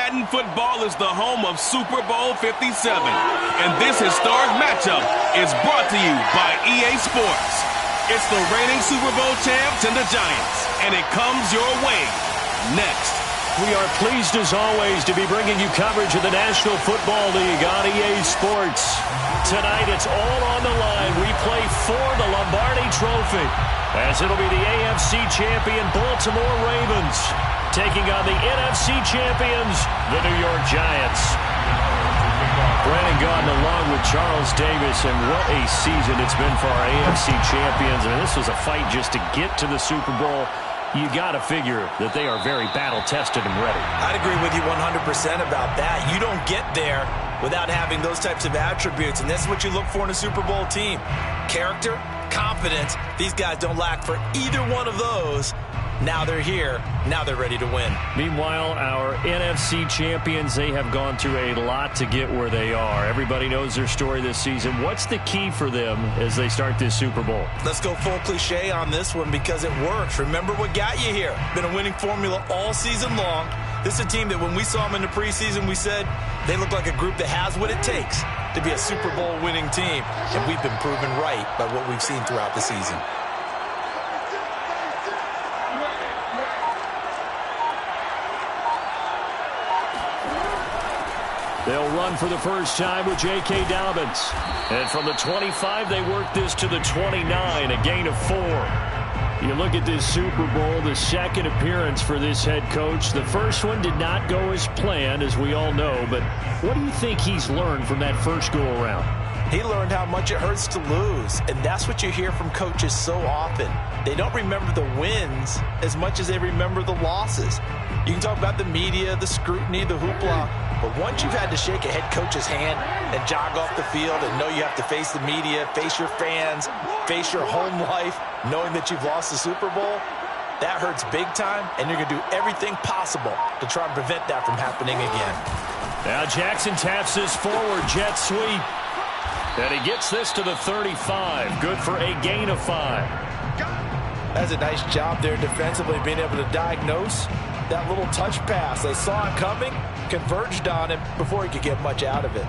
Madden football is the home of Super Bowl 57. And this historic matchup is brought to you by EA Sports. It's the reigning Super Bowl champs and the Giants. And it comes your way next. We are pleased as always to be bringing you coverage of the National Football League on EA Sports. Tonight it's all on the line. We play for the Lombardi Trophy, as it'll be the AFC champion Baltimore Ravens taking on the NFC champions, the New York Giants. Brandon Gaudin along with Charles Davis, and what a season it's been for our AFC champions. I mean, this was a fight just to get to the Super Bowl. You got to figure that they are very battle-tested and ready. I'd agree with you 100% about that. You don't get there without having those types of attributes, and that's what you look for in a Super Bowl team. Character, confidence. These guys don't lack for either one of those. Now they're here. Now they're ready to win. Meanwhile, our NFC champions, they have gone through a lot to get where they are. Everybody knows their story this season. What's the key for them as they start this Super Bowl? Let's go full cliche on this one because it works. Remember what got you here. Been a winning formula all season long. This is a team that when we saw them in the preseason, we said they look like a group that has what it takes to be a Super Bowl winning team. And we've been proven right by what we've seen throughout the season. They'll run for the first time with J.K. Dobbins. And from the 25, they work this to the 29, a gain of 4. You look at this Super Bowl, the second appearance for this head coach. The first one did not go as planned, as we all know. But what do you think he's learned from that first go-around? He learned how much it hurts to lose, and that's what you hear from coaches so often. They don't remember the wins as much as they remember the losses. You can talk about the media, the scrutiny, the hoopla, but once you've had to shake a head coach's hand and jog off the field and know you have to face the media, face your fans, face your home life, knowing that you've lost the Super Bowl, that hurts big time, and you're going to do everything possible to try and prevent that from happening again. Now Jackson taps this forward, jet sweep. And he gets this to the 35. Good for a gain of 5. That's a nice job there defensively, being able to diagnose that little touch pass. They saw it coming, converged on him before he could get much out of it.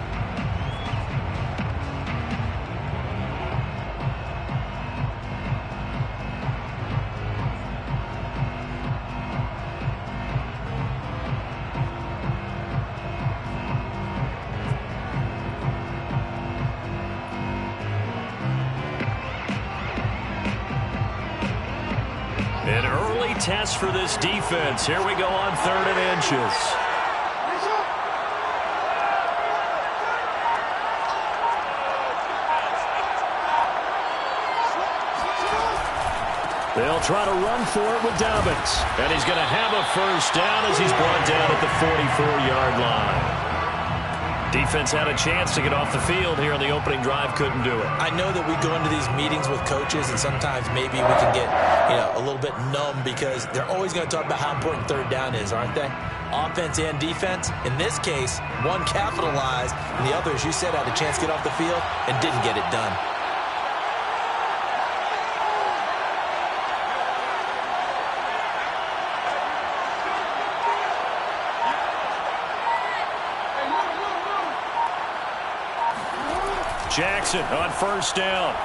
An early test for this defense. Here we go on 3rd and inches. They'll try to run for it with Dobbins. And he's going to have a first down as he's brought down at the 44-yard line. Defense had a chance to get off the field here in the opening drive, couldn't do it. I know that we go into these meetings with coaches, and sometimes maybe we can get, a little bit numb because they're always going to talk about how important 3rd down is, aren't they? Offense and defense. In this case, one capitalized, and the other, as you said, had a chance to get off the field and didn't get it done. Jackson on first down.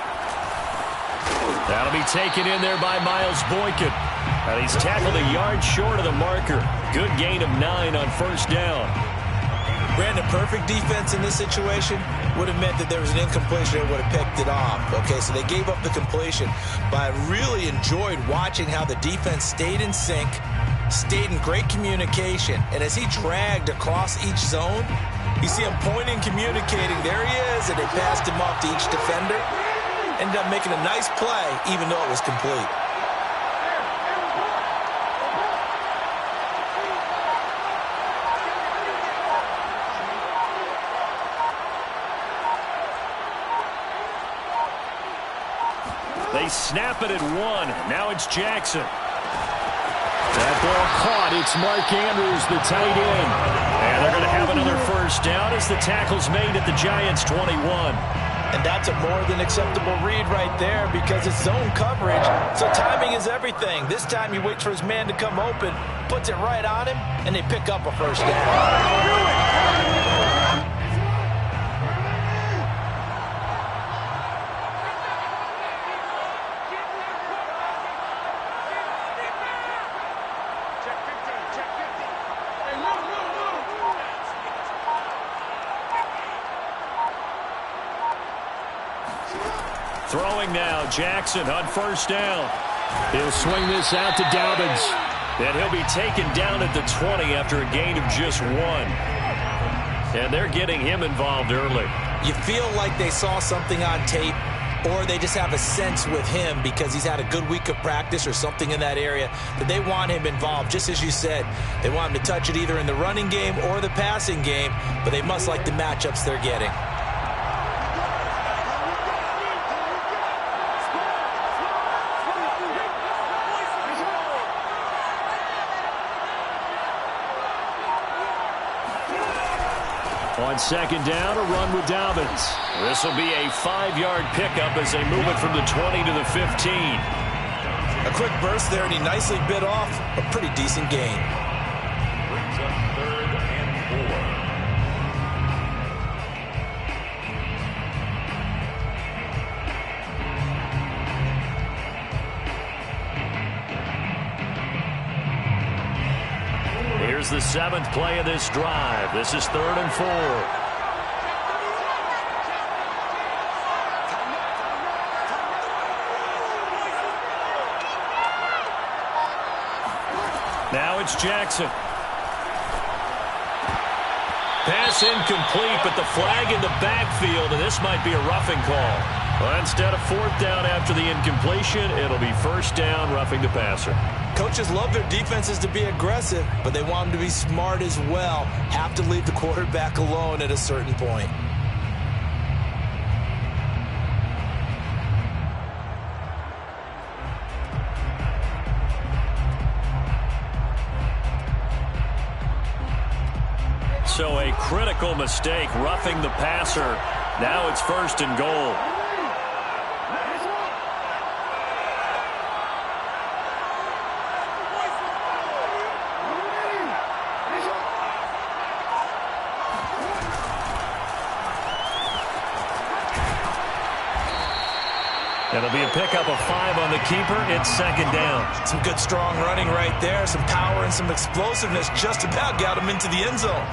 That'll be taken in there by Miles Boykin. And he's tackled a yard short of the marker. Good gain of 9 on first down. Brandon, perfect defense in this situation would have meant that there was an incompletion and would have picked it off. Okay, so they gave up the completion. But I really enjoyed watching how the defense stayed in sync, stayed in great communication. And as he dragged across each zone, you see him pointing, communicating. There he is, and they passed him off to each defender. Ended up making a nice play, even though it was complete. They snap it at 1. Now it's Jackson. That ball caught. It's Mark Andrews, the tight end. And they're going to have another first down as the tackle's made at the Giants' 21. And that's a more than acceptable read right there because it's zone coverage, so timing is everything. This time he waits for his man to come open, puts it right on him, and they pick up a first down. Throwing now, Jackson on first down. He'll swing this out to Dobbins. And he'll be taken down at the 20 after a gain of just 1. And they're getting him involved early. You feel like they saw something on tape, or they just have a sense with him because he's had a good week of practice or something in that area that they want him involved. Just as you said, they want him to touch it either in the running game or the passing game, but they must like the matchups they're getting. On second down, a run with Dobbins. This will be a 5-yard pickup as they move it from the 20 to the 15. A quick burst there, and he nicely bit off a pretty decent gain. Brings up 3rd and 4. Here's the 7th play of this drive. This is 3rd and 4. Now it's Jackson. Pass incomplete, but the flag in the backfield, and this might be a roughing call. Well, instead of 4th down after the incompletion, it'll be 1st down, roughing the passer. Coaches love their defenses to be aggressive, but they want them to be smart as well. Have to leave the quarterback alone at a certain point. So a critical mistake, roughing the passer. Now it's 1st and goal. It'll be a pickup of 5 on the keeper. It's 2nd down. Some good strong running right there. Some power and some explosiveness just about got him into the end zone.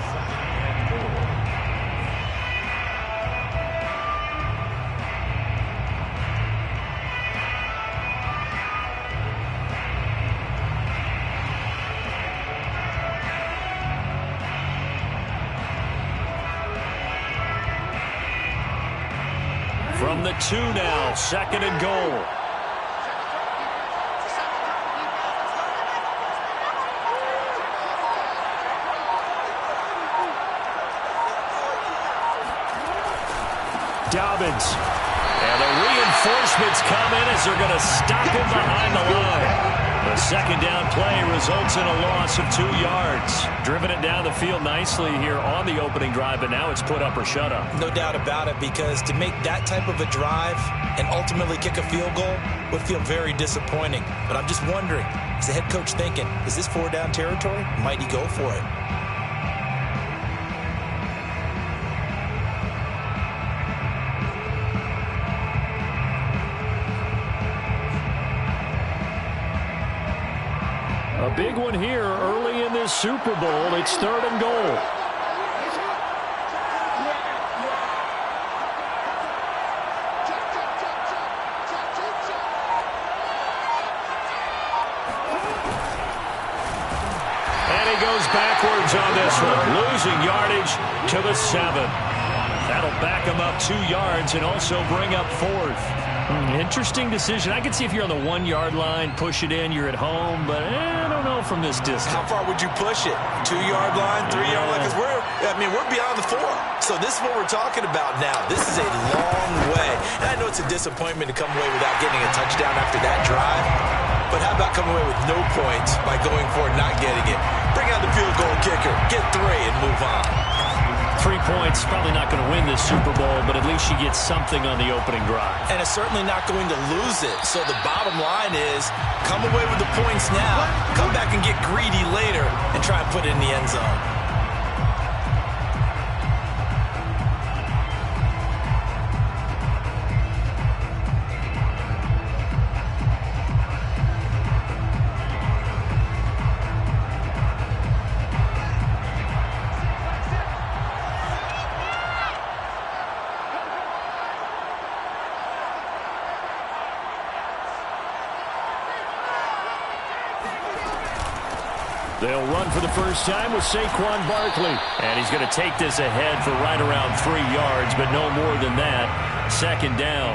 From the 2 now, 2nd and goal. Dobbins. And the reinforcements come in as they're going to stop him behind the line. The 2nd down play results in a loss of 2 yards. Driven it down the field nicely here on the opening drive, but now it's put up or shut up. No doubt about it, because to make that type of a drive and ultimately kick a field goal would feel very disappointing. But I'm just wondering, is the head coach thinking, is this 4-down territory? Might he go for it? A big one here early in this Super Bowl. It's 3rd and goal. And he goes backwards on this one, losing yardage to the 7. That'll back him up 2 yards and also bring up 4th. Interesting decision. I could see if you're on the 1-yard line, push it in, you're at home, but I don't know from this distance. How far would you push it? 2-yard line, 3-yard line? Because we're beyond the 4. So this is what we're talking about now. This is a long way. And I know it's a disappointment to come away without getting a touchdown after that drive. But how about coming away with no points by going for it, not getting it? Bring out the field goal kicker, get 3, and move on. 3 points, probably not going to win this Super Bowl, but at least she gets something on the opening drive. And it's certainly not going to lose it. So the bottom line is, come away with the points now, come back and get greedy later, and try and put it in the end zone. They'll run for the first time with Saquon Barkley. And he's going to take this ahead for right around 3 yards, but no more than that. Second down.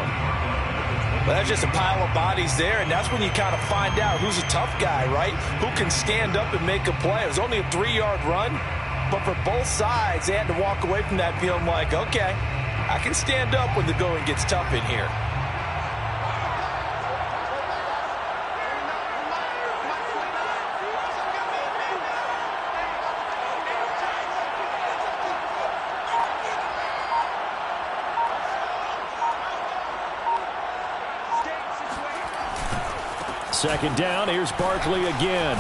Well, that's just a pile of bodies there, and that's when you kind of find out who's a tough guy, right? Who can stand up and make a play. It was only a 3-yard run, but for both sides, they had to walk away from that feeling like, okay, I can stand up when the going gets tough in here. Second down, here's Barkley again.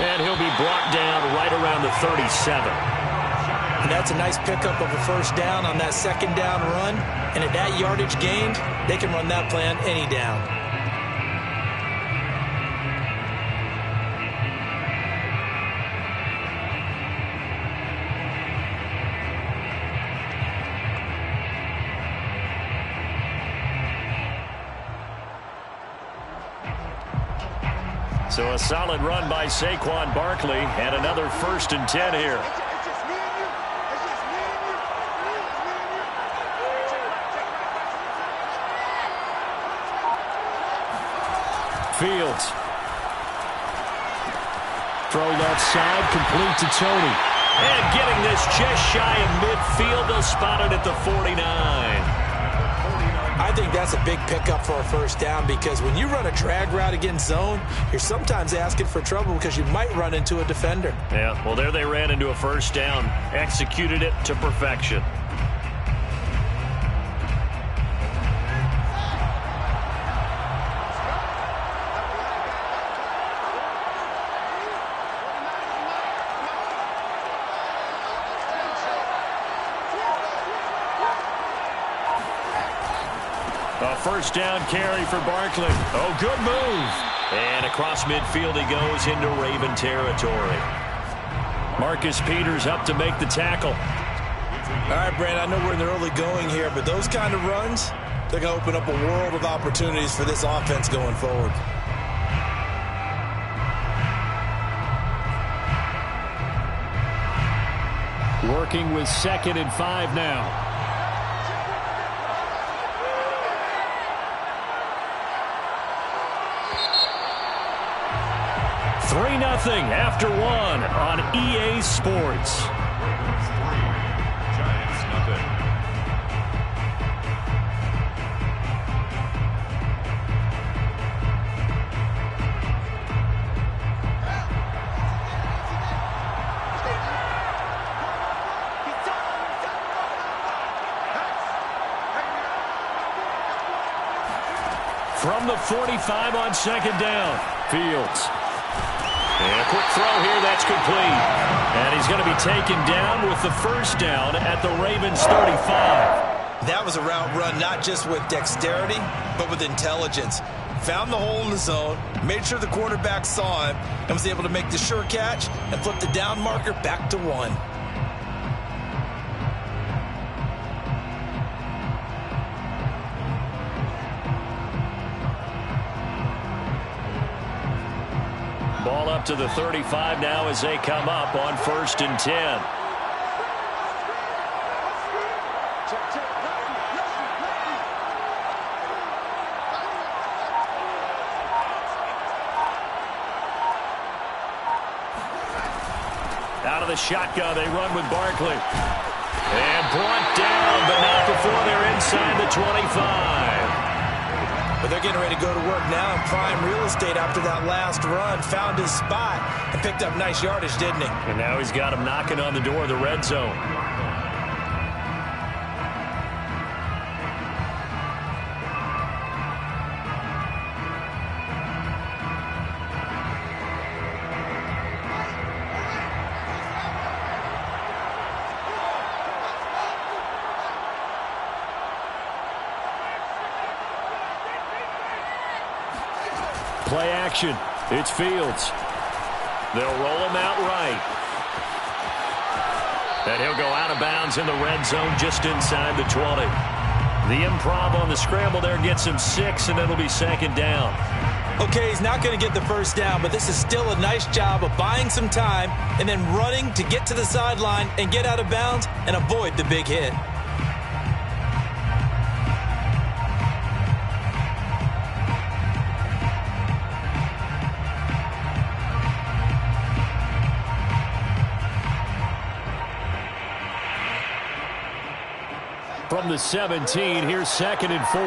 And he'll be brought down right around the 37. And that's a nice pickup of a first down on that second down run. And at that yardage gained, they can run that plan any down. So a solid run by Saquon Barkley, and another 1st and 10 here. Fields. Throw left side, complete to Tony. And getting this just shy of midfield, they'll spot it at the 49. I think that's a big pickup for a first down, because when you run a drag route against zone, you're sometimes asking for trouble because you might run into a defender. Yeah, well, there they ran into a first down, executed it to perfection. A first down carry for Barkley. Oh, good move. And across midfield he goes into Raven territory. Marcus Peters up to make the tackle. All right, Brandon, I know we're in the early going here, but those kind of runs, they're going to open up a world of opportunities for this offense going forward. Working with 2nd and 5 now. 3-0 after 1 on EA Sports. Giants, nothing. From the 45 on 2nd down, Fields. And a quick throw here, that's complete. And he's going to be taken down with the first down at the Ravens 35. That was a route run not just with dexterity, but with intelligence. Found the hole in the zone, made sure the quarterback saw him, and was able to make the sure catch and flip the down marker back to 1. Ball up to the 35 now as they come up on 1st and 10. Out of the shotgun, they run with Barkley. And brought down, but not before they're inside the 25. But they're getting ready to go to work now in prime real estate after that last run. Found his spot and picked up nice yardage, didn't he? And now he's got him knocking on the door of the red zone. Play action. It's Fields. They'll roll him out right. And he'll go out of bounds in the red zone just inside the 20. The improv on the scramble there gets him 6, and it'll be second down. Okay, he's not going to get the first down, but this is still a nice job of buying some time and then running to get to the sideline and get out of bounds and avoid the big hit. From the 17, here's 2nd and 4.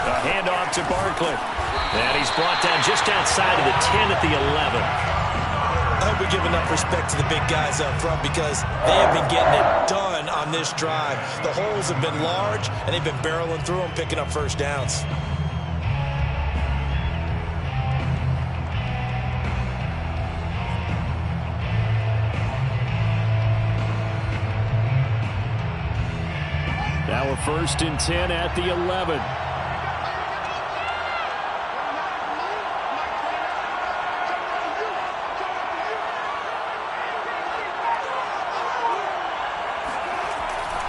A handoff to Barkley. And he's brought down just outside of the 10 at the 11. I hope we give enough respect to the big guys up front because they have been getting it done on this drive. The holes have been large, and they've been barreling through them, picking up first downs. Now a 1st and 10 at the 11.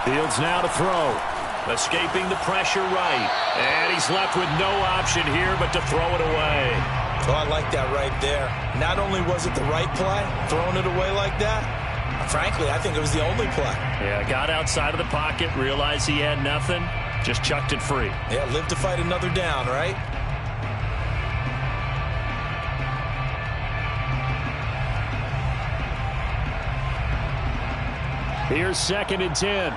Fields now to throw. Escaping the pressure right. And he's left with no option here but to throw it away. Oh, I like that right there. Not only was it the right play, throwing it away like that, frankly, I think it was the only play. Yeah, got outside of the pocket, realized he had nothing, just chucked it free. Yeah, live to fight another down, right? Here's 2nd and 10.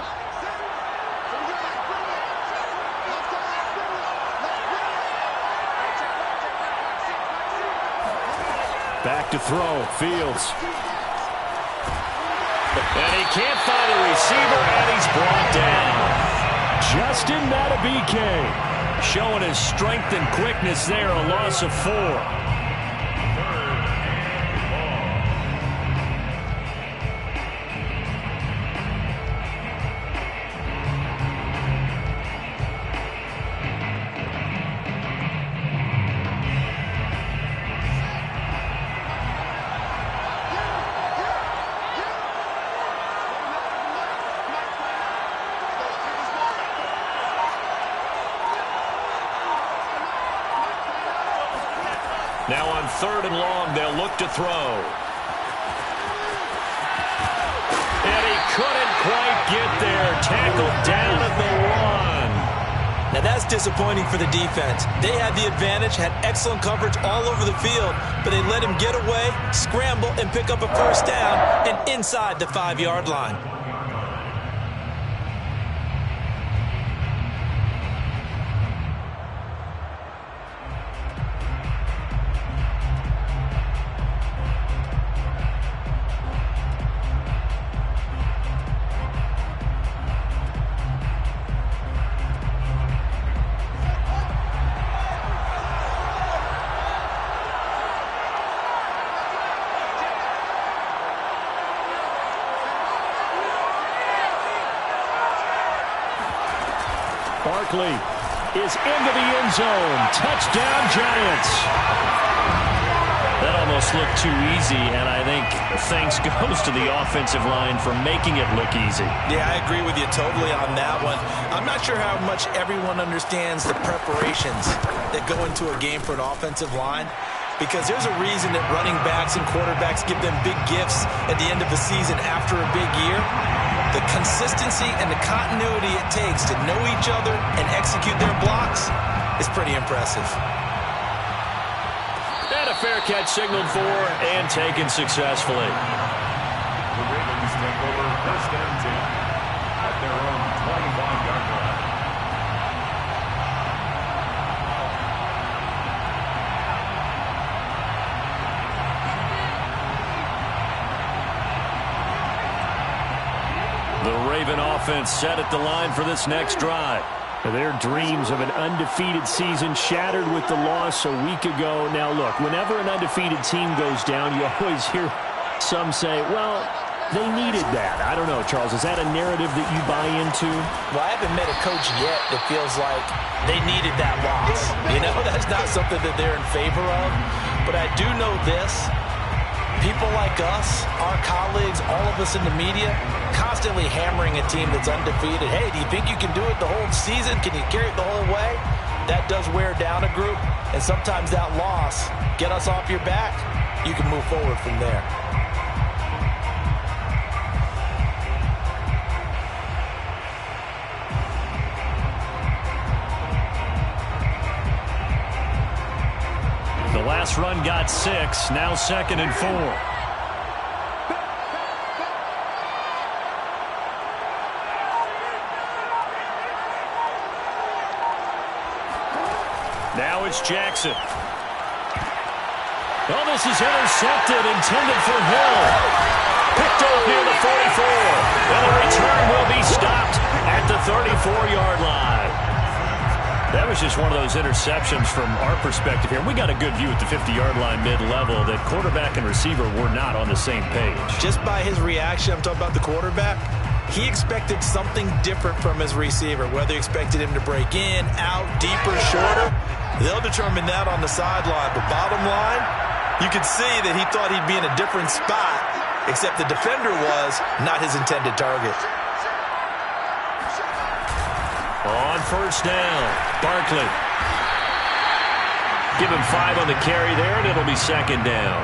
Back to throw, Fields. And he can't find a receiver, and he's brought down. Justin Matabike showing his strength and quickness there, a loss of 4. Now on 3rd and long, they'll look to throw. And he couldn't quite get there. Tackled down at the 1. Now that's disappointing for the defense. They had the advantage, had excellent coverage all over the field, but they let him get away, scramble, and pick up a first down and inside the 5-yard line. Barkley is into the end zone. Touchdown, Giants. That almost looked too easy, and I think thanks goes to the offensive line for making it look easy. Yeah, I agree with you totally on that one. I'm not sure how much everyone understands the preparations that go into a game for an offensive line, because there's a reason that running backs and quarterbacks give them big gifts at the end of the season after a big year. The consistency and the continuity it takes to know each other and execute their blocks is pretty impressive. And a fair catch signaled for and taken successfully. The Ravens take over 1st and 10 at their own 25-yard line. The Raven offense set at the line for this next drive. Their dreams of an undefeated season shattered with the loss a week ago. Now, look, whenever an undefeated team goes down, you always hear some say, well, They needed that. I don't know, Charles. Is that a narrative that you buy into? Well, I haven't met a coach yet that feels like they needed that loss. You know, that's not something that they're in favor of. But I do know this. People like us, our colleagues, all of us in the media, constantly hammering a team that's undefeated. Hey, do you think you can do it the whole season? Can you carry it the whole way? That does wear down a group. And sometimes that loss, get us off your back, you can move forward from there. The last run got 6, now 2nd and 4. Now it's Jackson. Oh, this is intercepted, intended for Hill. Picked off near the 44. And the return will be stopped at the 34-yard line. That was just one of those interceptions from our perspective here. We got a good view at the 50-yard line mid-level that quarterback and receiver were not on the same page. Just by his reaction, I'm talking about the quarterback, he expected something different from his receiver, whether he expected him to break in, out, deeper, shorter. They'll determine that on the sideline. But bottom line, you could see that he thought he'd be in a different spot, except the defender was not his intended target. On first down, Barkley. Give him 5 on the carry there, and it'll be 2nd down.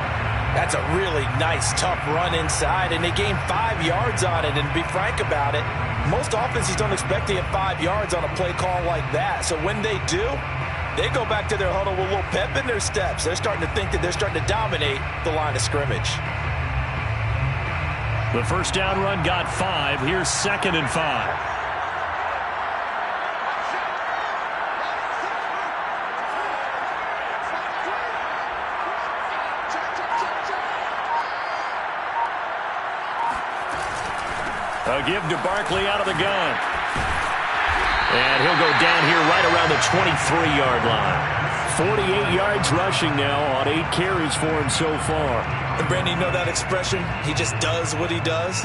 That's a really nice, tough run inside, and they gained 5 yards on it. And to be frank about it, most offenses don't expect to get 5 yards on a play call like that. So when they do, they go back to their huddle with a little pep in their steps. They're starting to think that they're starting to dominate the line of scrimmage. The first down run got 5. Here's 2nd and 5. A give to Barkley out of the gun. And he'll go down here right around the 23-yard line. 48 yards rushing now on 8 carries for him so far. And Brandon, you know that expression? He just does what he does.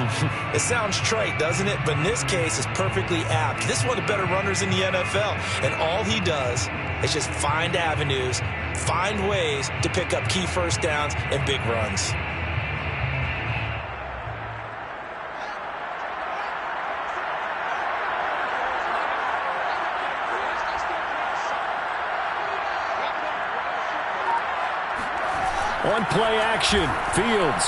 It sounds trite, doesn't it? But in this case, it's perfectly apt. This is one of the better runners in the NFL. And all he does is just find avenues, find ways to pick up key first downs and big runs. On play action, Fields.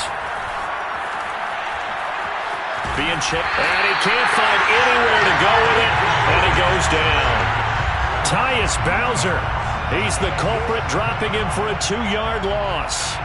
Being checked, and he can't find anywhere to go with it, and he goes down. Tyus Bowser, he's the culprit, dropping him for a 2-yard loss.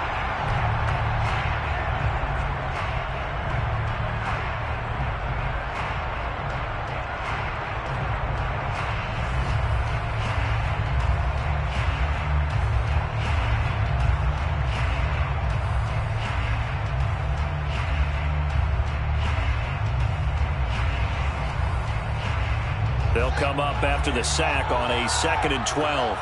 They'll come up after the sack on a 2nd and 12.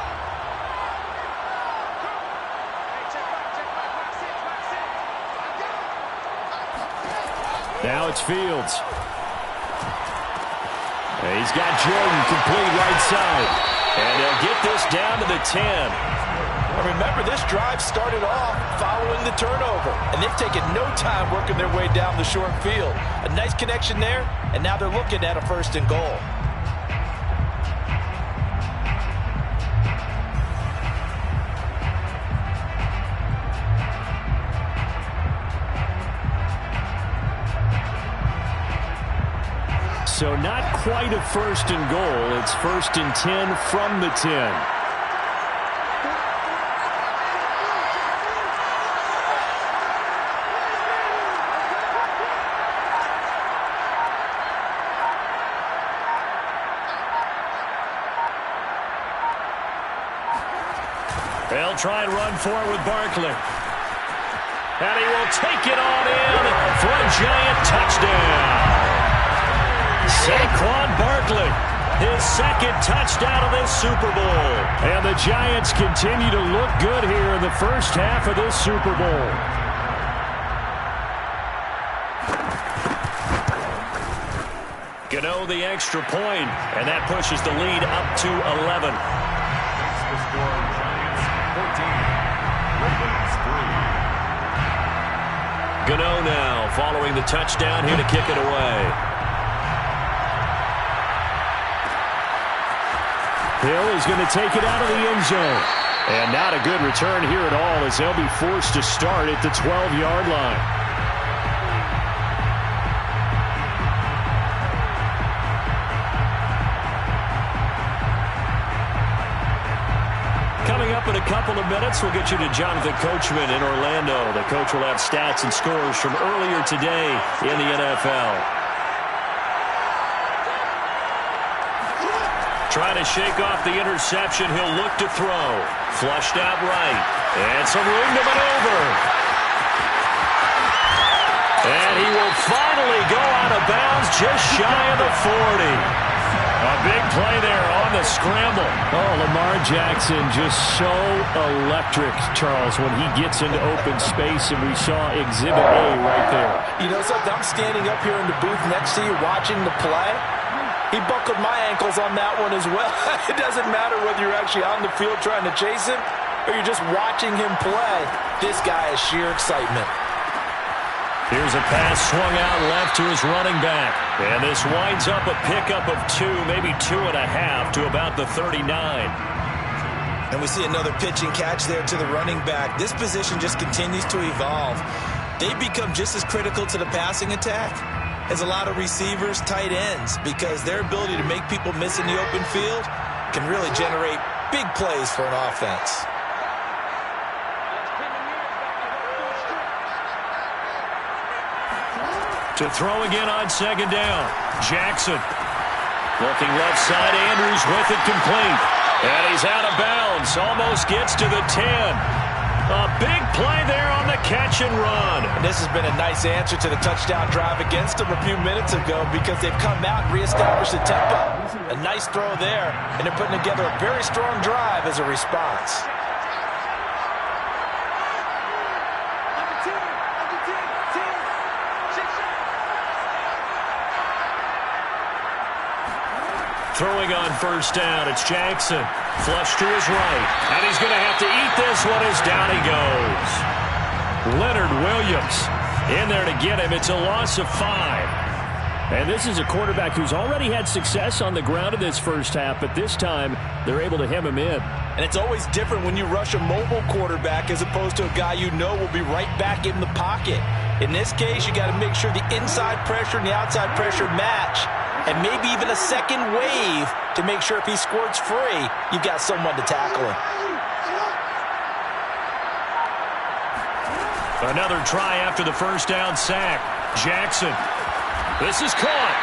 Now it's Fields. He's got Jordan complete right side. And they'll get this down to the 10. And remember, this drive started off following the turnover. And they've taken no time working their way down the short field. A nice connection there, and now they're looking at a 1st and goal. So not quite a 1st and goal. It's 1st and 10 from the 10. They'll try and run for it with Barkley. And he will take it on in for a giant touchdown. Saquon Barkley, his 2nd touchdown of this Super Bowl. And the Giants continue to look good here in the first half of this Super Bowl. Gano the extra point, and that pushes the lead up to 11. Makes the score Giants 14, Ravens 3. Gano now following the touchdown here to kick it away. Hill is going to take it out of the end zone. And not a good return here at all as they'll be forced to start at the 12-yard line. Coming up in a couple of minutes, we'll get you to Jonathan Coachman in Orlando. The coach will have stats and scores from earlier today in the NFL. Trying to shake off the interception. He'll look to throw. Flushed out right. And some room to maneuver. And he will finally go out of bounds just shy of the 40. A big play there on the scramble. Oh, Lamar Jackson just so electric, Charles, when he gets into open space, and we saw Exhibit A right there. You know something? I'm standing up here in the booth next to you watching the play. He buckled my ankles on that one as well. It doesn't matter whether you're actually on the field trying to chase him or you're just watching him play. This guy is sheer excitement. Here's a pass swung out left to his running back. And this winds up a pickup of 2, maybe 2.5 to about the 39. And we see another pitch and catch there to the running back. This position just continues to evolve. They become just as critical to the passing attack as a lot of receivers, tight ends, because their ability to make people miss in the open field can really generate big plays for an offense. To throw again on second down. Jackson. Looking left side, Andrews with it complete. And he's out of bounds. Almost gets to the 10. A big play there on the catch and run. And this has been a nice answer to the touchdown drive against them a few minutes ago because they've come out and reestablished the tempo. A nice throw there, and they're putting together a very strong drive as a response. Throwing on first down, it's Jackson. Flush to his right. And he's going to have to eat this one as down he goes. Leonard Williams in there to get him. It's a loss of 5. And this is a quarterback who's already had success on the ground in this first half, but this time they're able to hem him in. And it's always different when you rush a mobile quarterback as opposed to a guy you know will be right back in the pocket. In this case, you got to make sure the inside pressure and the outside pressure match. And maybe even a second wave to make sure if he squirts free, you've got someone to tackle him. Another try after the first down sack. Jackson. This is caught.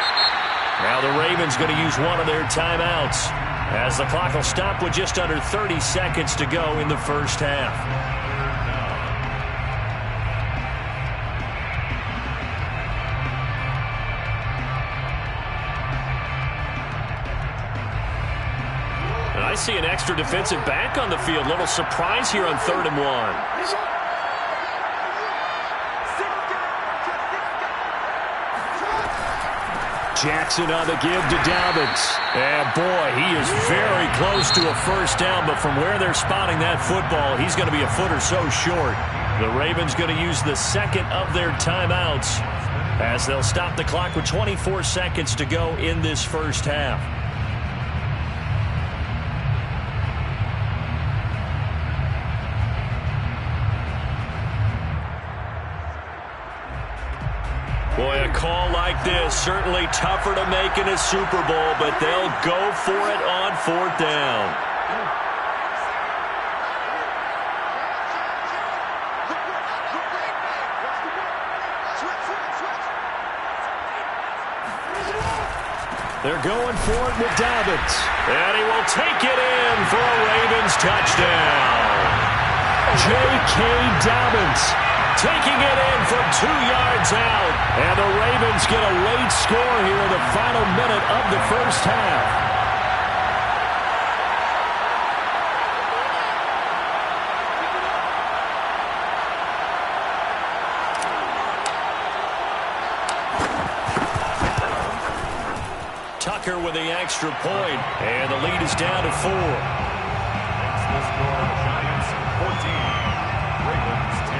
Now the Ravens going to use one of their timeouts as the clock will stop with just under 30 seconds to go in the first half. I see an extra defensive back on the field. Little surprise here on 3rd and 1. Jackson on the give to Dobbins. And boy, he is very close to a first down, but from where they're spotting that football, he's going to be a foot or so short. The Ravens going to use the second of their timeouts as they'll stop the clock with 24 seconds to go in this first half. Boy, a call like this, certainly tougher to make in a Super Bowl, but they'll go for it on 4th down. They're going for it with Dobbins. And he will take it in for a Ravens touchdown. J.K. Dobbins taking it in from 2 yards out. And the Ravens get a late score here in the final minute of the first half. Tucker with the extra point, and the lead is down to 4. Makes the score Giants 14, Ravens 10.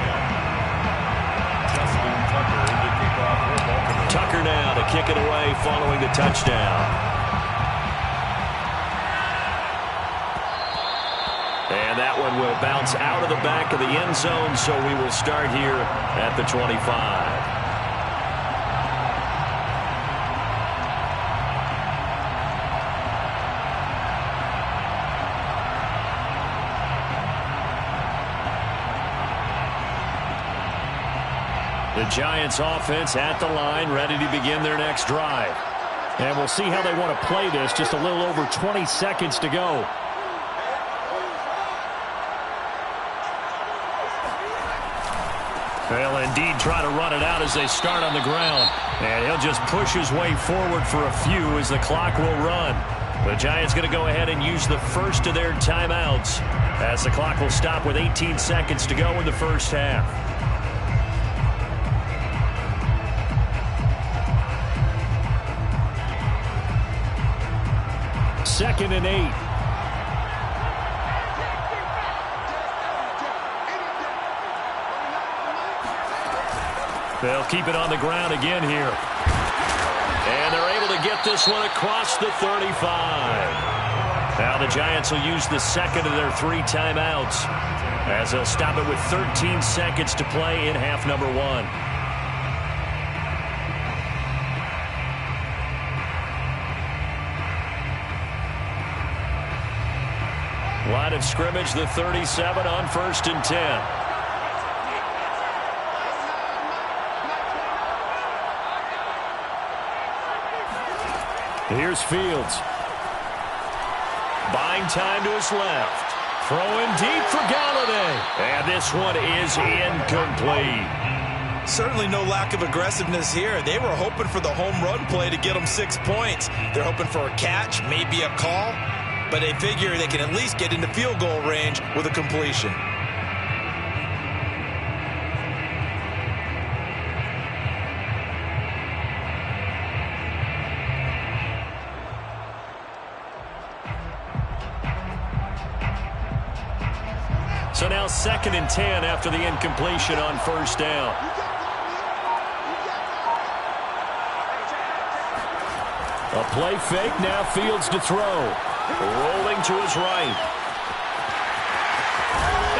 Justin Tucker to kick off for Baltimore. Tucker now to kick it away following the touchdown. And that one will bounce out of the back of the end zone, so we will start here at the 25. The Giants offense at the line, ready to begin their next drive. And we'll see how they want to play this. Just a little over 20 seconds to go. They'll indeed try to run it out as they start on the ground. And he'll just push his way forward for a few as the clock will run. The Giants going to go ahead and use the first of their timeouts as the clock will stop with 18 seconds to go in the first half. Second and 8. They'll keep it on the ground again here. And they're able to get this one across the 35. Now the Giants will use the second of their 3 timeouts as they'll stop it with 13 seconds to play in half number 1. Line of scrimmage, the 37 on 1st and 10. Here's Fields. Buying time to his left. Throwing deep for Galladay. And this one is incomplete. Certainly no lack of aggressiveness here. They were hoping for the home run play to get them 6 points. They're hoping for a catch, maybe a call. But they figure they can at least get into field goal range with a completion. So now 2nd and 10 after the incompletion on 1st down. A play fake, now Fields to throw. Rolling to his right.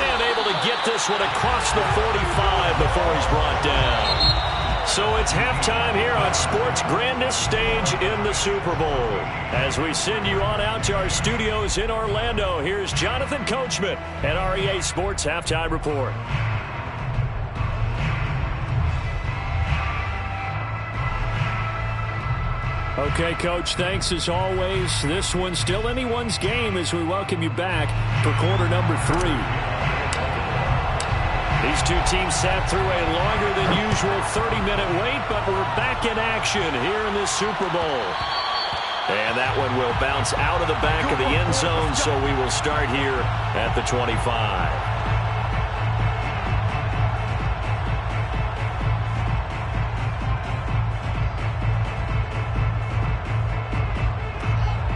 And able to get this one across the 45 before he's brought down. So it's halftime here on sports' grandest stage in the Super Bowl. As we send you on out to our studios in Orlando, here's Jonathan Coachman at our EA Sports Halftime Report. Okay, Coach, thanks as always. This one's still anyone's game as we welcome you back for quarter number 3. These two teams sat through a longer than usual 30-minute wait, but we're back in action here in this Super Bowl. And that one will bounce out of the back of the end zone, so we will start here at the 25.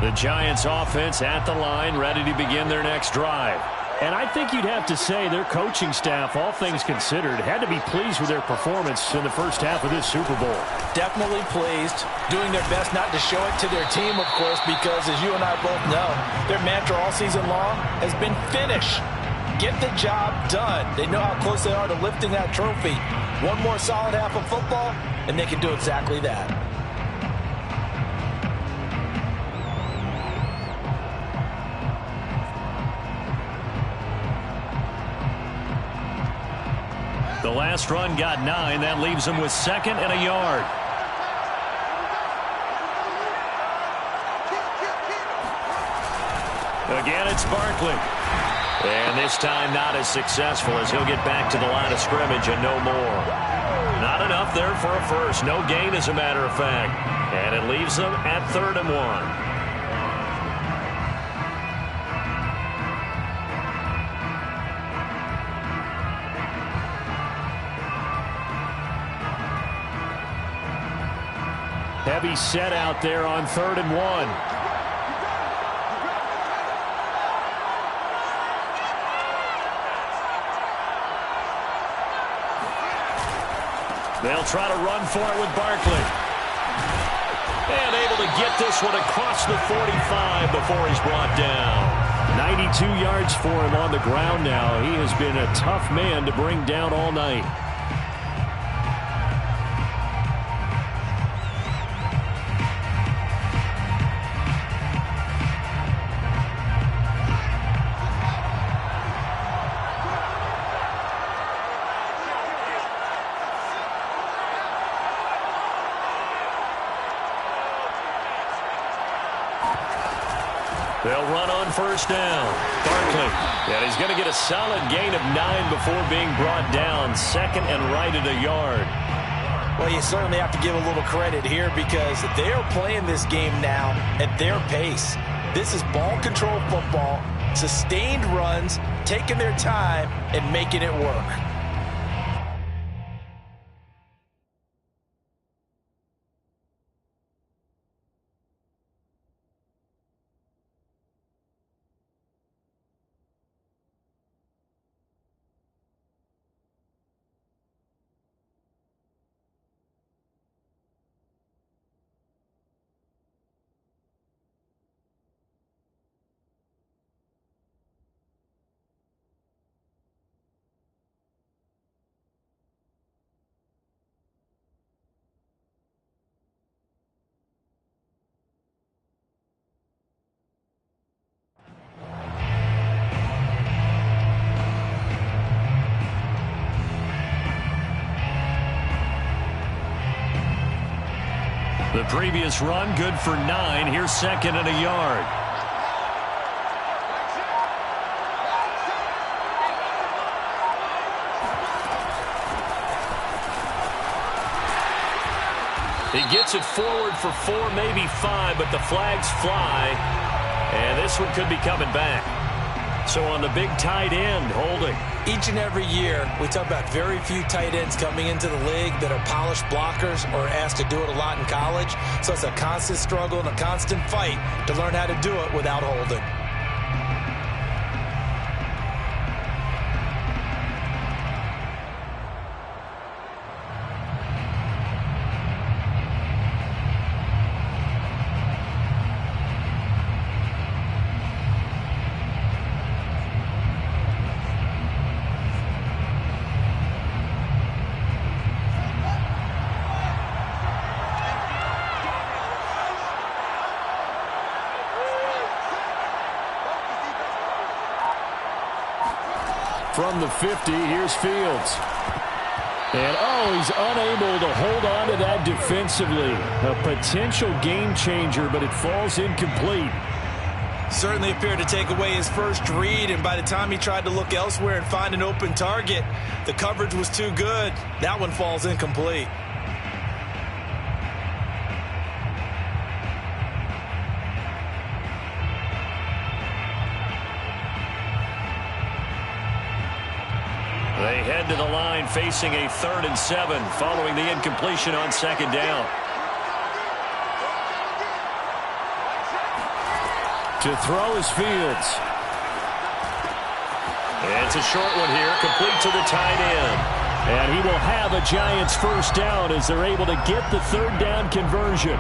The Giants offense at the line, ready to begin their next drive. And I think you'd have to say their coaching staff, all things considered, had to be pleased with their performance in the first half of this Super Bowl. Definitely pleased, doing their best not to show it to their team, of course, because as you and I both know, their mantra all season long has been finish. Get the job done. They know how close they are to lifting that trophy. One more solid half of football, and they can do exactly that. The last run got 9. That leaves them with 2nd and a yard. Again, it's Barkley. And this time not as successful as he'll get back to the line of scrimmage and no more. Not enough there for a first. No gain, as a matter of fact. And it leaves them at 3rd and 1. Heavy set out there on 3rd and 1. They'll try to run for it with Barkley. And able to get this one across the 45 before he's brought down. 92 yards for him on the ground now. He has been a tough man to bring down all night. They'll run on 1st down. Barkley. And he's going to get a solid gain of 9 before being brought down. 2nd and right at a yard. Well, you certainly have to give a little credit here because they are playing this game now at their pace. This is ball control football, sustained runs, taking their time and making it work. The previous run, good for 9. Here's 2nd and a yard. He gets it forward for 4, maybe 5, but the flags fly. And this one could be coming back. So on the big tight end, holding. Each and every year, we talk about very few tight ends coming into the league that are polished blockers or asked to do it a lot in college. So it's a constant struggle and a constant fight to learn how to do it without holding. From the 50, here's Fields. And, he's unable to hold on to that defensively. A potential game changer, but it falls incomplete. Certainly appeared to take away his first read, and by the time he tried to look elsewhere and find an open target, the coverage was too good. That one falls incomplete. They head to the line facing a 3rd and 7 following the incompletion on 2nd down. To throw is Fields. It's a short one here, complete to the tight end. And he will have a Giants 1st down as they're able to get the 3rd down conversion.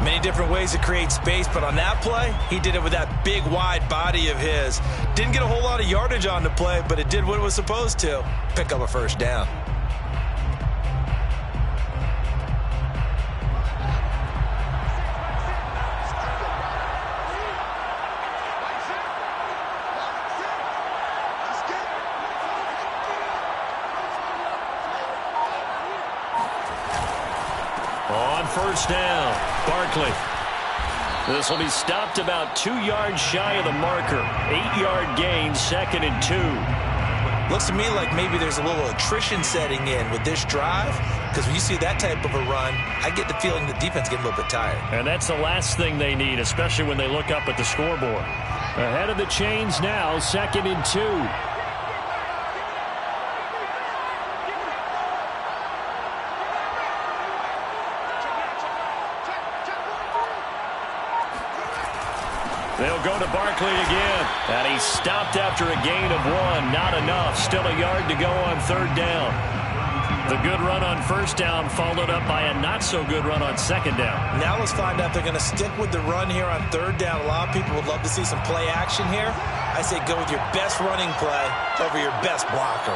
Many different ways to create space, but on that play, he did it with that big, wide body of his. Didn't get a whole lot of yardage on the play, but it did what it was supposed to. Pick up a 1st down. On 1st down, Barkley. This will be stopped about 2 yards shy of the marker. 8-yard gain, 2nd and 2. Looks to me like maybe there's a little attrition setting in with this drive, because when you see that type of a run, I get the feeling the defense getting a little bit tired. And that's the last thing they need, especially when they look up at the scoreboard. Ahead of the chains now, 2nd and 2. They'll go to Barkley again. And he's stopped after a gain of 1. Not enough. Still a yard to go on 3rd down. The good run on 1st down followed up by a not-so-good run on 2nd down. Now let's find out if they're going to stick with the run here on 3rd down. A lot of people would love to see some play action here. I say go with your best running play over your best blocker.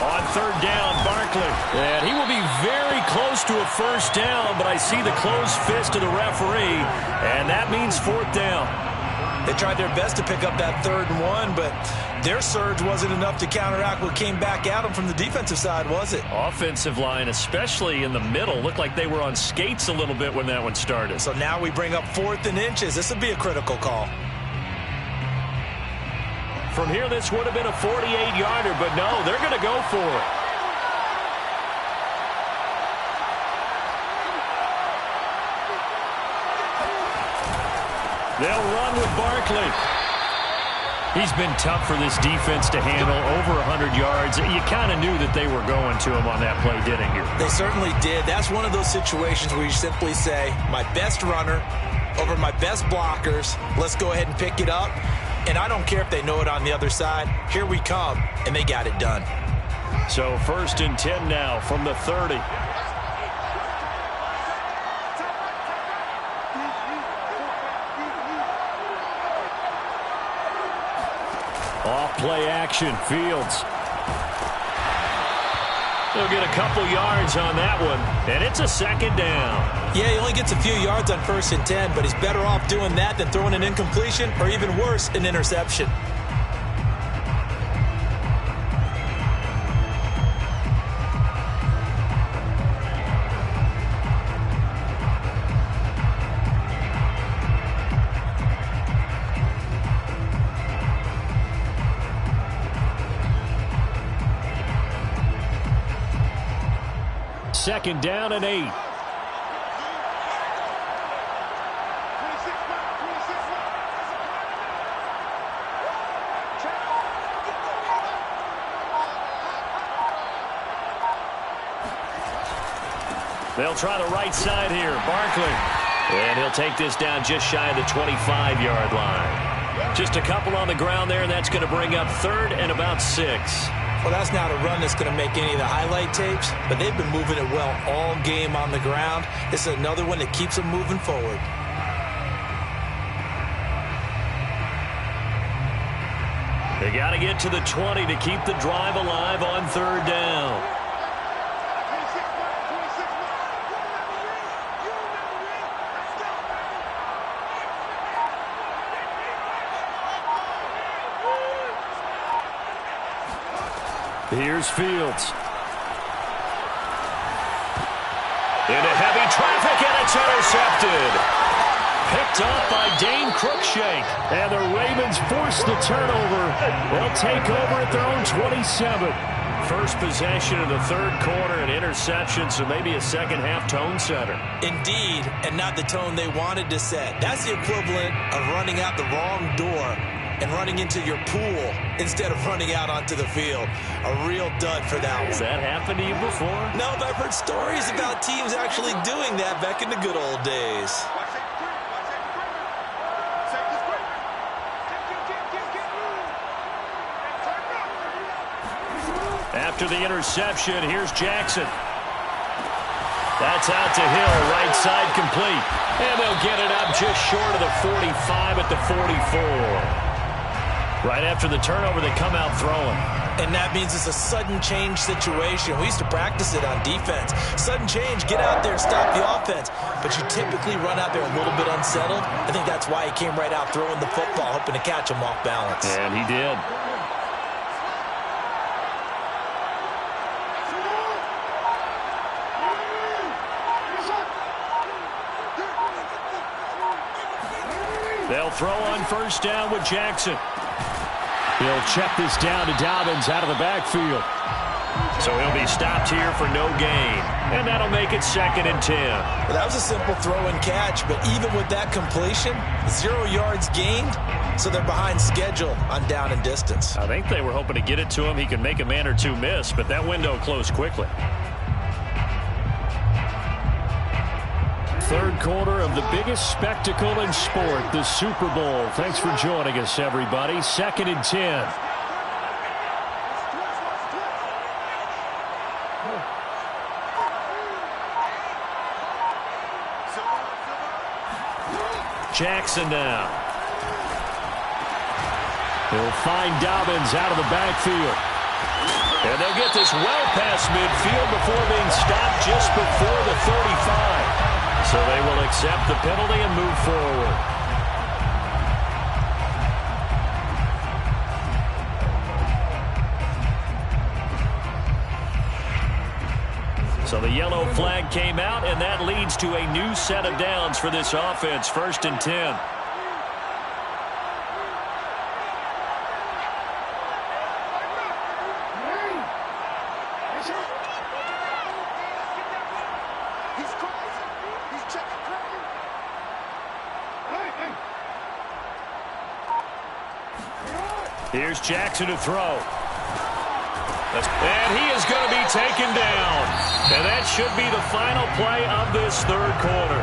On 3rd down, Barkley. And he will be very close to a 1st down, but I see the closed fist of the referee, and that means 4th down. They tried their best to pick up that 3rd and 1, but their surge wasn't enough to counteract what came back at them from the defensive side, was it? Offensive line, especially in the middle, looked like they were on skates a little bit when that one started. So now we bring up 4th and inches. This would be a critical call. From here, this would have been a 48-yarder, but no, they're going to go for it. They'll run with Barkley. He's been tough for this defense to handle, over 100 yards. You kind of knew that they were going to him on that play, didn't you? They certainly did. That's one of those situations where you simply say, my best runner over my best blockers. Let's go ahead and pick it up. And I don't care if they know it on the other side. Here we come, and they got it done. So 1st and 10 now from the 30. Off play action, Fields. They'll get a couple yards on that one, and it's a 2nd down. Yeah, he only gets a few yards on 1st and 10, but he's better off doing that than throwing an incompletion or even worse, an interception. Second down and 8. They'll try the right side here. Barkley. And he'll take this down just shy of the 25-yard line. Just a couple on the ground there, and that's going to bring up 3rd and about 6. Well, that's not a run that's going to make any of the highlight tapes, but they've been moving it well all game on the ground. This is another one that keeps them moving forward. They got to get to the 20 to keep the drive alive on 3rd down. Here's Fields. Into heavy traffic, and it's intercepted. Picked off by Dane Cruikshank. And the Ravens force the turnover. They'll take over at their own 27. First possession of the 3rd quarter, an interception, so maybe a second-half tone setter. Indeed, and not the tone they wanted to set. That's the equivalent of running out the wrong door and running into your pool instead of running out onto the field. A real dud for that one. Has that happened to you before? No, but I've heard stories about teams actually doing that back in the good old days. After the interception, here's Jackson. That's out to Hill, right side complete. And they'll get it up just short of the 45 at the 44. Right after the turnover, they come out throwing. And that means it's a sudden change situation. We used to practice it on defense. Sudden change, get out there, stop the offense. But you typically run out there a little bit unsettled. I think that's why he came right out throwing the football, hoping to catch him off balance. And he did. They'll throw on 1st down with Jackson. He'll check this down to Dobbins out of the backfield. So he'll be stopped here for no gain. And that'll make it 2nd and 10. Well, that was a simple throw and catch, but even with that completion, 0 yards gained, so they're behind schedule on down and distance. I think they were hoping to get it to him. He could make a man or two miss, but that window closed quickly. quarter of the biggest spectacle in sport, the Super Bowl. Thanks for joining us, everybody. 2nd and 10. Jackson now. He'll find Dobbins out of the backfield. And they'll get this well past midfield before being stopped just before the 35. So they will accept the penalty and move forward. So the yellow flag came out, and that leads to a new set of downs for this offense. 1st and 10. Here's Jackson to throw. And he is going to be taken down. And that should be the final play of this 3rd quarter.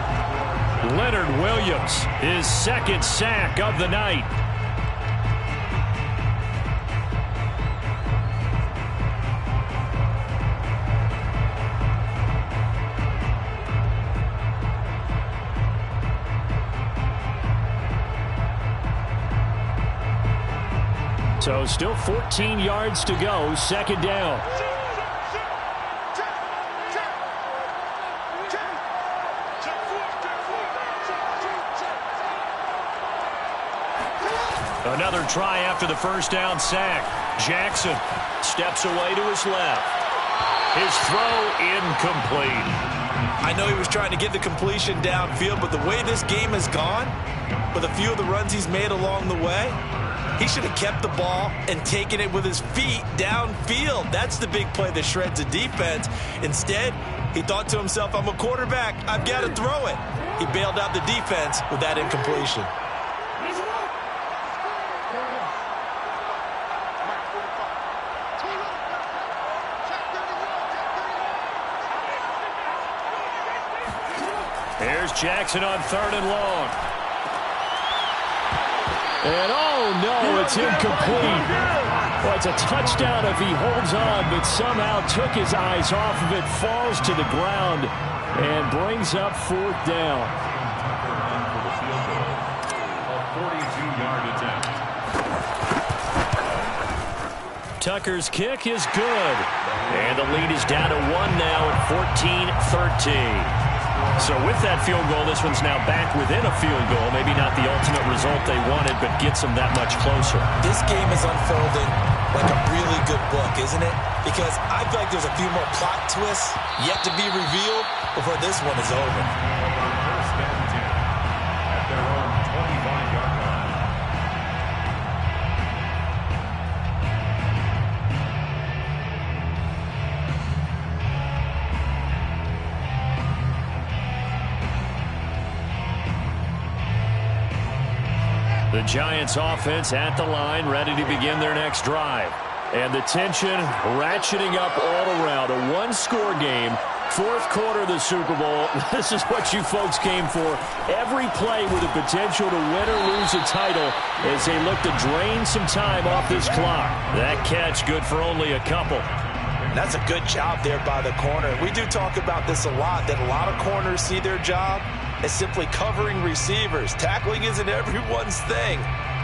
Leonard Williams, his 2nd sack of the night. So still 14 yards to go, 2nd down. Another try after the 1st down sack. Jackson steps away to his left. His throw incomplete. I know he was trying to get the completion downfield, but the way this game has gone, with a few of the runs he's made along the way, he should have kept the ball and taken it with his feet downfield. That's the big play that shreds a defense. Instead, he thought to himself, I'm a quarterback. I've got to throw it. He bailed out the defense with that incompletion. Here's Jackson on 3rd and long. And oh no, it's incomplete. Well, it's a touchdown if he holds on, but somehow took his eyes off of it, falls to the ground, and brings up 4th down. Tucker's kick is good. And the lead is down to 1 now at 14-13. So with that field goal, this one's now back within a field goal. Maybe not the ultimate result they wanted, but gets them that much closer. This game is unfolding like a really good book, isn't it? Because I feel like there's a few more plot twists yet to be revealed before this one is over. First and 10 at their own 25-yard line. The Giants offense at the line, ready to begin their next drive. And the tension ratcheting up all around. A one-score game, 4th quarter of the Super Bowl. This is what you folks came for. Every play with the potential to win or lose a title as they look to drain some time off this clock. That catch good for only a couple. That's a good job there by the corner. We do talk about this a lot, that a lot of corners see their job as simply covering receivers. Tackling isn't everyone's thing.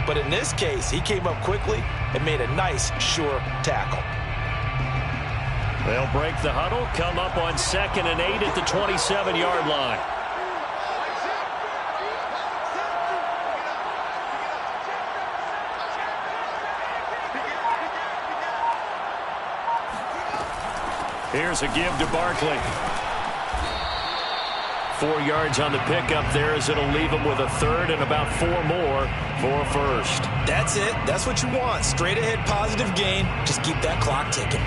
But in this case, he came up quickly and made a nice, sure tackle. They'll break the huddle, come up on 2nd and 8 at the 27-yard line. Here's a give to Barkley. 4 yards on the pickup there as it'll leave him with a 3rd and about 4 more for a 1st. That's it. That's what you want. Straight ahead positive gain. Just keep that clock ticking.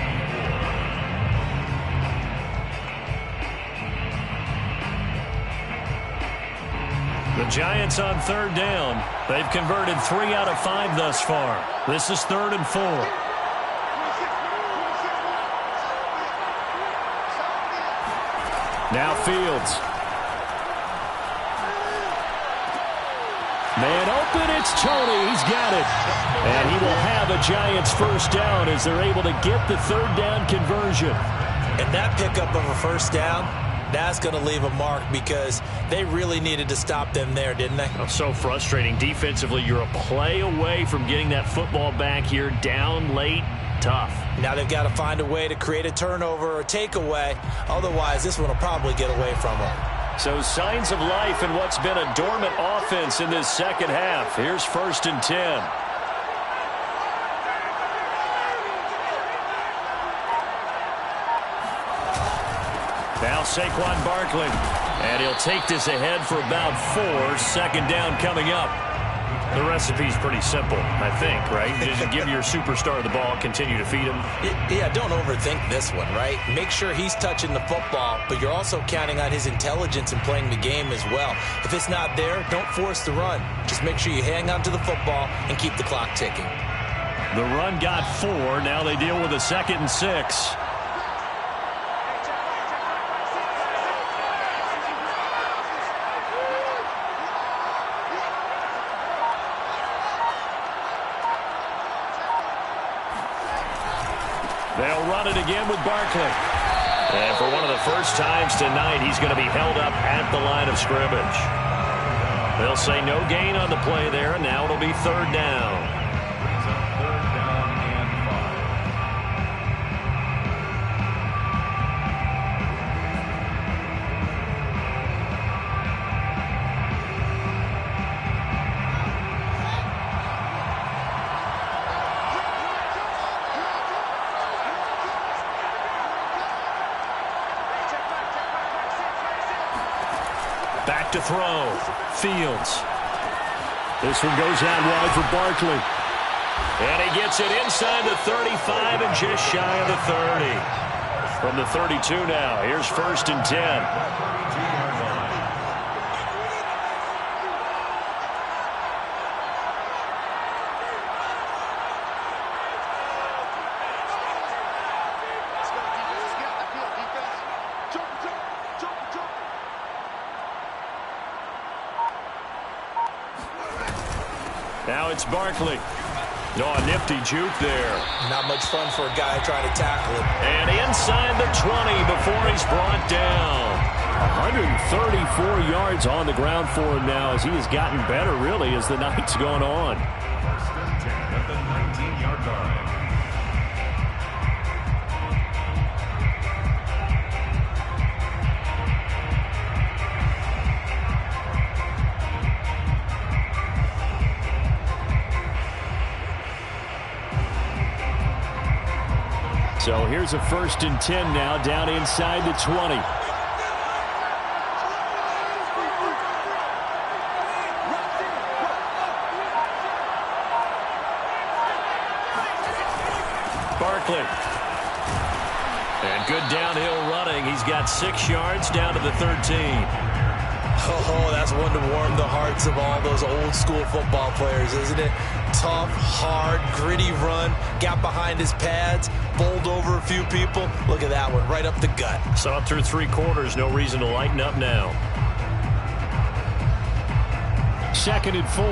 The Giants on 3rd down. They've converted 3 out of 5 thus far. This is 3rd and 4. Now Fields. Man open, it's Tony. He's got it. And he will have a Giants first down as they're able to get the third down conversion. And that pickup of a first down, that's going to leave a mark because they really needed to stop them there, didn't they? Oh, so frustrating. Defensively, you're a play away from getting that football back here down late. Tough. Now they've got to find a way to create a turnover or takeaway. Otherwise, this one will probably get away from them. So signs of life in what's been a dormant offense in this second half. Here's 1st and 10. Now Saquon Barkley. And he'll take this ahead for about 4. 2nd down coming up. The recipe's pretty simple, I think, right? Just give your superstar the ball, continue to feed him. Yeah, don't overthink this one, right? Make sure he's touching the football, but you're also counting on his intelligence in playing the game as well. If it's not there, don't force the run. Just make sure you hang on to the football and keep the clock ticking. The run got 4. Now they deal with a 2nd and 6. They'll run it again with Barkley. And for one of the first times tonight, he's going to be held up at the line of scrimmage. They'll say no gain on the play there, and now it'll be 3rd down. Back to throw. Fields. This one goes out wide for Barkley. And he gets it inside the 35 and just shy of the 30. From the 32 now. Here's 1st and 10. Now it's Barkley. Oh, a nifty juke there. Not much fun for a guy trying to tackle it. And inside the 20 before he's brought down. 134 yards on the ground for him now as he has gotten better, really, as the night's gone on. 1st and 10 at the 19-yard line. So here's a 1st and 10 now down inside the 20. Barkley. And good downhill running. He's got 6 yards down to the 13. Oh, that's one to warm the hearts of all those old school football players, isn't it? Tough, hard, gritty run, got behind his pads, bowled over a few people. Look at that one, right up the gut. Saw it through 3 quarters, no reason to lighten up now. 2nd and 4.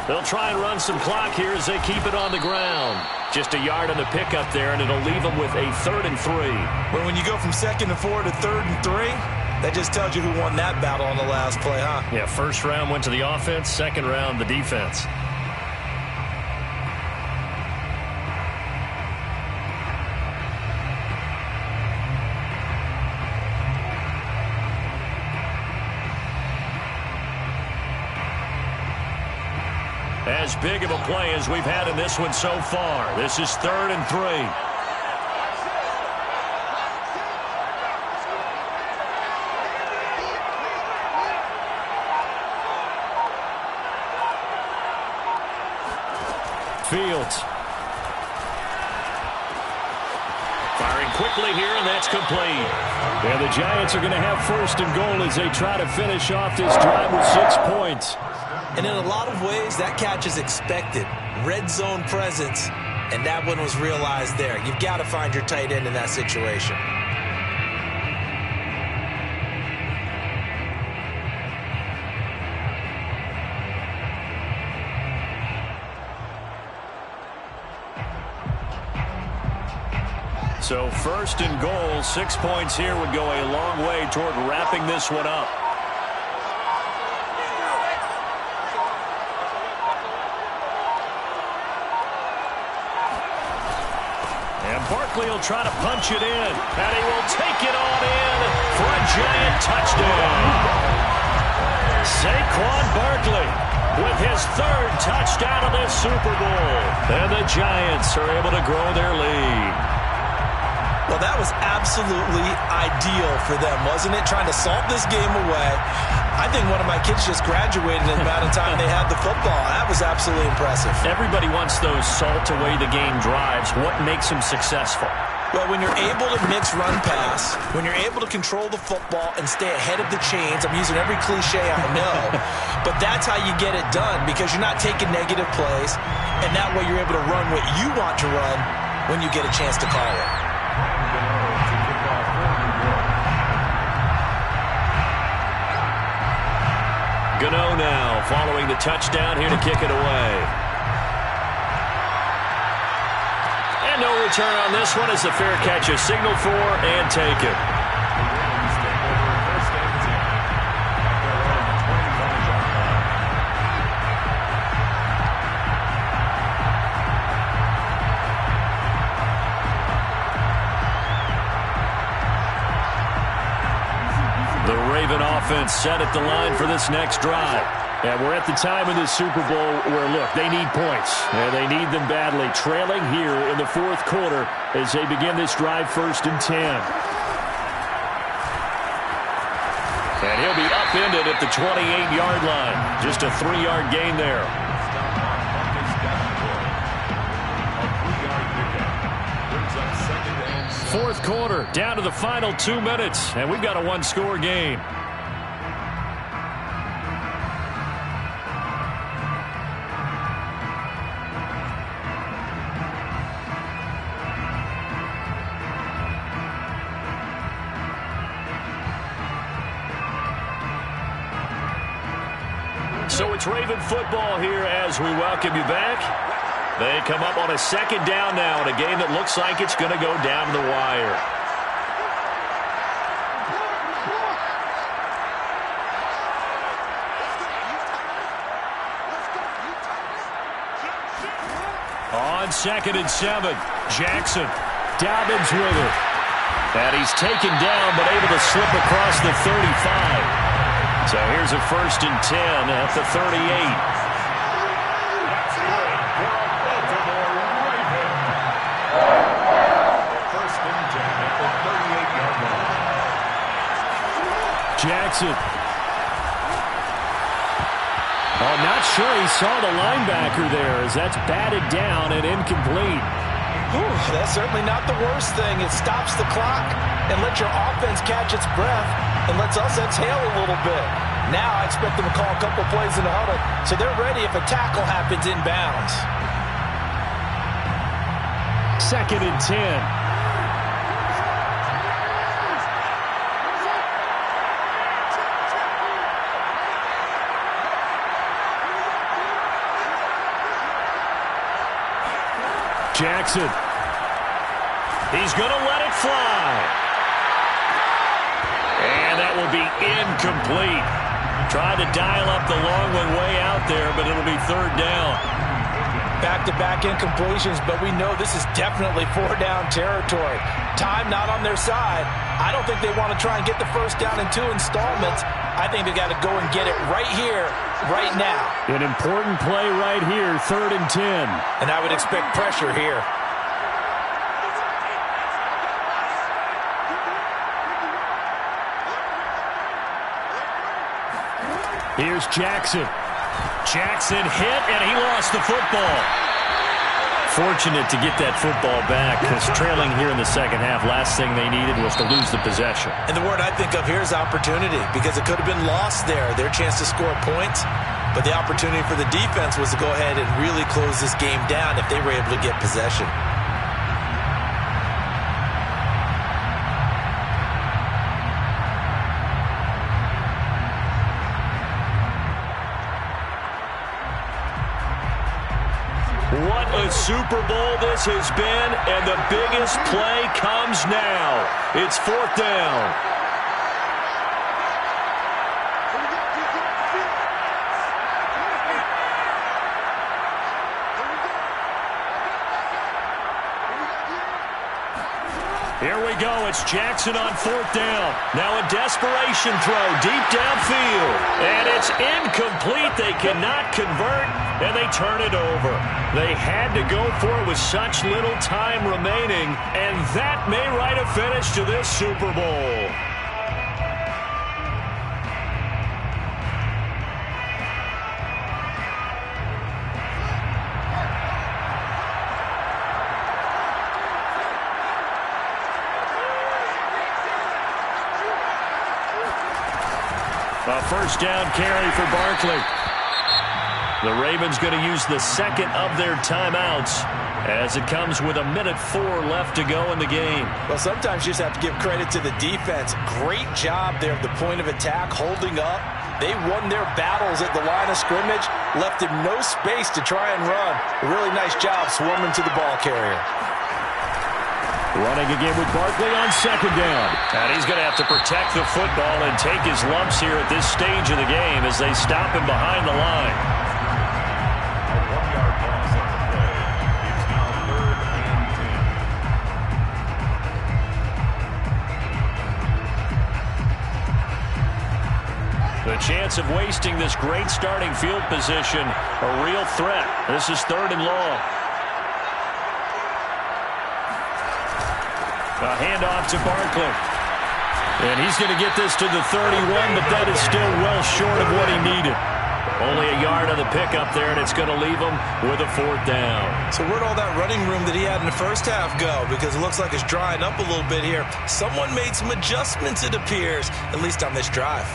They'll try and run some clock here as they keep it on the ground. Just a yard on the pickup there, and it'll leave them with a 3rd and 3. Well, when you go from 2nd and 4 to 3rd and 3, that just tells you who won that battle on the last play, huh? Yeah, 1st round went to the offense, 2nd round the defense. As big of a play as we've had in this one so far. This is 3rd and 3. Fields. Firing quickly here, and that's complete. And the Giants are going to have first and goal as they try to finish off this drive with 6 points. And in a lot of ways, that catch is expected. Red zone presence, and that one was realized there. You've got to find your tight end in that situation. So first and goal, 6 points here would go a long way toward wrapping this one up. And Barkley will try to punch it in, and he will take it on in for a Giant touchdown. Saquon Barkley with his 3rd touchdown of this Super Bowl. And the Giants are able to grow their lead. Well, that was absolutely ideal for them, wasn't it? Trying to salt this game away. I think one of my kids just graduated in the amount of time they had the football. That was absolutely impressive. Everybody wants those salt away the game drives. What makes them successful? Well, when you're able to mix run pass, when you're able to control the football and stay ahead of the chains, I'm using every cliche I know, but that's how you get it done because you're not taking negative plays, and that way you're able to run what you want to run when you get a chance to call it. Gano now following the touchdown here to kick it away. And no return on this one as the fair catch is signaled for and taken. Offense set at the line for this next drive. And we're at the time in this Super Bowl where, look, they need points. And they need them badly. Trailing here in the 4th quarter as they begin this drive 1st and 10. And he'll be upended at the 28-yard line. Just a 3-yard gain there. 4th quarter, down to the final 2 minutes. And we've got a 1-score game. So it's Raven football here as we welcome you back. They come up on a 2nd down now in a game that looks like it's going to go down the wire. On 2nd and 7, Jackson. Dobbins with it. And he's taken down but able to slip across the 35. So here's a 1st and 10 at the 38. Jackson. Oh, not sure he saw the linebacker there as that's batted down and incomplete. That's certainly not the worst thing. It stops the clock and lets your offense catch its breath and lets us exhale a little bit. Now I expect them to call a couple plays in the huddle so they're ready if a tackle happens inbounds. 2nd and 10. Jackson. He's going to let it fly. And that will be incomplete. Tried to dial up the long one way out there, but it'll be 3rd down. Back-to-back incompletions, but we know this is definitely 4-down territory. Time not on their side. I don't think they want to try and get the 1st down in 2 installments. I think they got to go and get it right here, right now. An important play right here, 3rd and 10. And I would expect pressure here. Here's Jackson. Jackson hit, and he lost the football. fortunate to get that football back because trailing here in the second half, last thing they needed was to lose the possession. And the word I think of here is opportunity because it could have been lost there, their chance to score points. But the opportunity for the defense was to go ahead and really close this game down if they were able to get possession. What a Super Bowl this has been, and the biggest play comes now. It's 4th down. Here we go. It's Jackson on 4th down. Now a desperation throw deep downfield. And it's incomplete. They cannot convert, and they turn it over. They had to go for it with such little time remaining, and that may write a finish to this Super Bowl. A first down carry for Barkley. The Ravens going to use the second of their timeouts as it comes with 1:04 left to go in the game. Well, sometimes you just have to give credit to the defense. Great job there at the point of attack, holding up. They won their battles at the line of scrimmage, left him no space to try and run. A really nice job swarming to the ball carrier. Running again with Barkley on second down. And he's going to have to protect the football and take his lumps here at this stage of the game as they stop him behind the line. A 1-yard loss on the play. It's now 3rd and 10. The chance of wasting this great starting field position, a real threat. This is 3rd and long. A handoff to Barkley. And he's going to get this to the 31, but that is still well short of what he needed. Only a yard on the pickup there, and it's going to leave him with a 4th down. So where'd all that running room that he had in the first half go? Because it looks like it's drying up a little bit here. Someone made some adjustments, it appears, at least on this drive.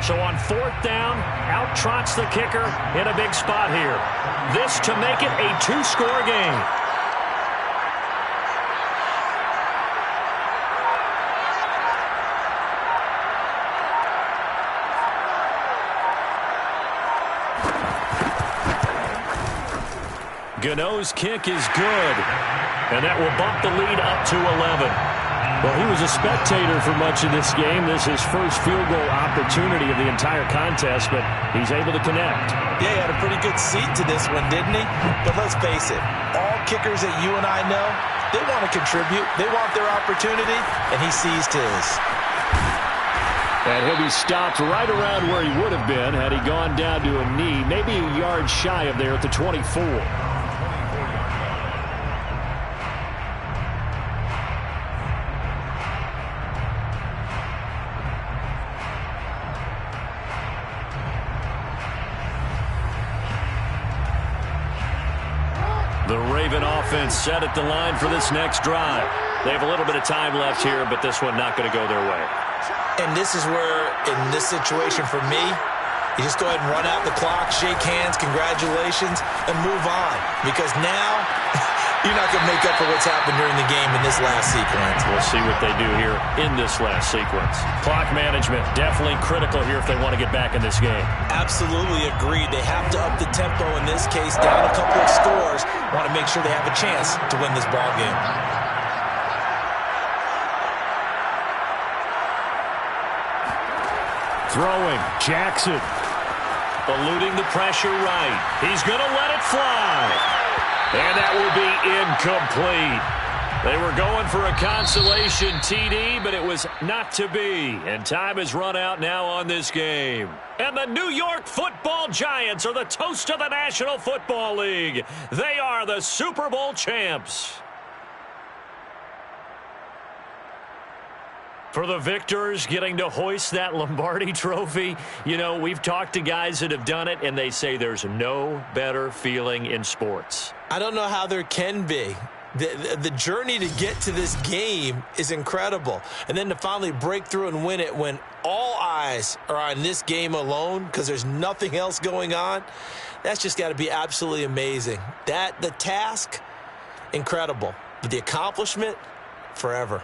So on 4th down, out trots the kicker in a big spot here. This to make it a 2-score game. Gano's kick is good, and that will bump the lead up to 11. Well, he was a spectator for much of this game. This is his first field goal opportunity of the entire contest, but he's able to connect. Yeah, he had a pretty good seat to this one, didn't he? But let's face it, all kickers that you and I know, they want to contribute. They want their opportunity, and he seized his. And he'll be stopped right around where he would have been had he gone down to a knee, maybe a yard shy of there at the 24. The Raven offense set at the line for this next drive. They have a little bit of time left here, but this one not going to go their way. And this is where, in this situation for me, you just go ahead and run out the clock, shake hands, congratulations, and move on. Because now, you're not going to make up for what's happened during the game in this last sequence. We'll see what they do here in this last sequence. Clock management, definitely critical here if they want to get back in this game. Absolutely agreed. They have to up the tempo in this case, down a couple of scores. Want to make sure they have a chance to win this ball game. Throwing, Jackson. Eluding the pressure right. He's going to let it fly. And that will be incomplete. They were going for a consolation TD, but it was not to be. And time has run out now on this game. And the New York Football Giants are the toast of the National Football League. They are the Super Bowl champs. For the victors, getting to hoist that Lombardi trophy, you know, we've talked to guys that have done it, and they say there's no better feeling in sports. I don't know how there can be. The journey to get to this game is incredible. And then to finally break through and win it when all eyes are on this game alone because there's nothing else going on, that's just got to be absolutely amazing. The task, incredible. But the accomplishment, forever.